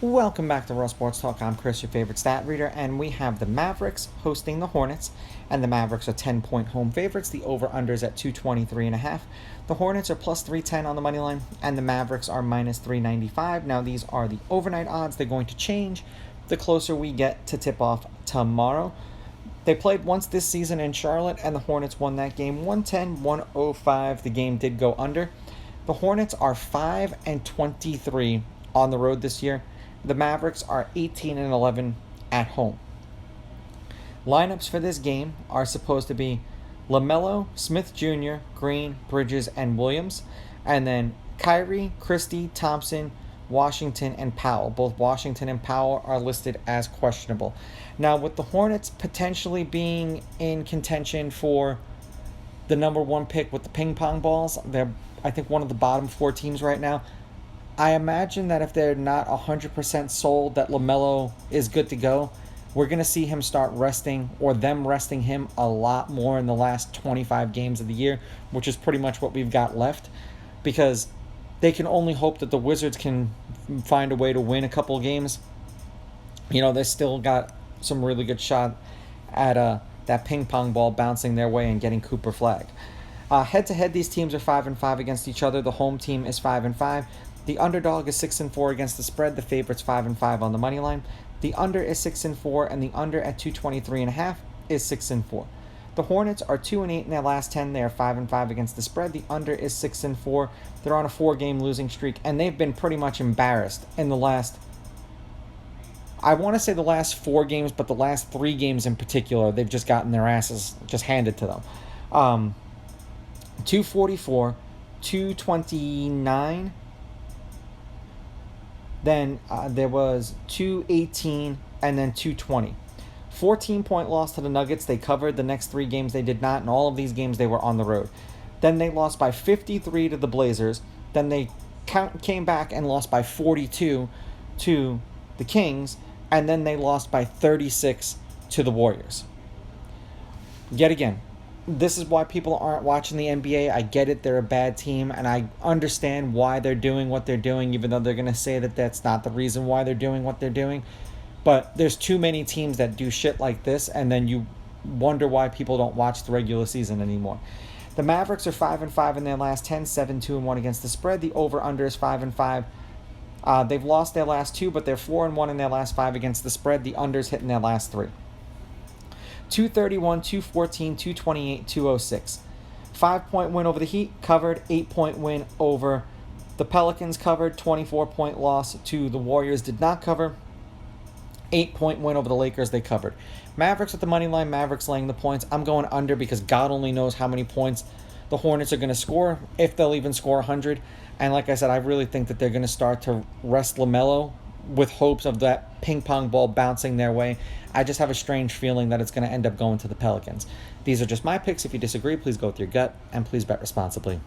Welcome back to Raw Sports Talk. I'm Chris, your favorite stat reader, and we have the Mavericks hosting the Hornets, and the Mavericks are 10-point home favorites. The over-unders at 223.5. The Hornets are plus 310 on the money line, and the Mavericks are minus 395. Now, these are the overnight odds. They're going to change the closer we get to tip-off tomorrow. They played once this season in Charlotte, and the Hornets won that game 110-105. The game did go under. The Hornets are 5-23 on the road this year. The Mavericks are 18-11 at home. Lineups for this game are supposed to be LaMelo, Smith Jr., Green, Bridges, and Williams. And then Kyrie, Christie, Thompson, Washington, and Powell. Both Washington and Powell are listed as questionable. Now, with the Hornets potentially being in contention for the number one pick with the ping pong balls, they're, I think, one of the bottom four teams right now. I imagine that if they're not 100% sold that LaMelo is good to go, we're going to see him start resting, or them resting him a lot more in the last 25 games of the year, which is pretty much what we've got left, because they can only hope that the Wizards can find a way to win a couple of games. You know, they still got some really good shot at that ping pong ball bouncing their way and getting Cooper flagged. Head-to-head, these teams are 5-5 against each other. The home team is 5-5. The underdog is 6-4 against the spread. The favorite's 5-5 on the money line. The under is 6-4, and the under at 223.5 is 6-4. The Hornets are 2-8 in their last 10. They are 5-5 against the spread. The under is 6-4. They're on a 4-game losing streak, and they've been pretty much embarrassed in the last, I want to say the last 4 games, but the last 3 games in particular, they've just gotten their asses just handed to them. 244, 229. Then there was 218 and then 220. 14-point loss to the Nuggets. They covered. The next 3 games they did not. In all of these games they were on the road. Then they lost by 53 to the Blazers. Then they came back and lost by 42 to the Kings. And then they lost by 36 to the Warriors. Yet again, this is why people aren't watching the NBA. I get it. They're a bad team, and I understand why they're doing what they're doing, even though they're going to say that that's not the reason why they're doing what they're doing. But there's too many teams that do shit like this, and then you wonder why people don't watch the regular season anymore. The Mavericks are 5-5 in their last 10, 7-2-1 against the spread. The over-under is 5-5. They've lost their last 2, but they're 4-1 in their last 5 against the spread. The under's hitting their last 3. 231, 214, 228, 206. 5-point win over the Heat, covered. 8-point win over the Pelicans, covered. 24-point loss to the Warriors, did not cover. 8-point win over the Lakers, they covered. Mavericks at the money line, Mavericks laying the points. I'm going under because God only knows how many points the Hornets are going to score, if they'll even score 100. And like I said, I really think that they're going to start to rest LaMelo with hopes of that ping pong ball bouncing their way. I just have a strange feeling that it's going to end up going to the Pelicans. These are just my picks. If you disagree, please go with your gut, and please bet responsibly.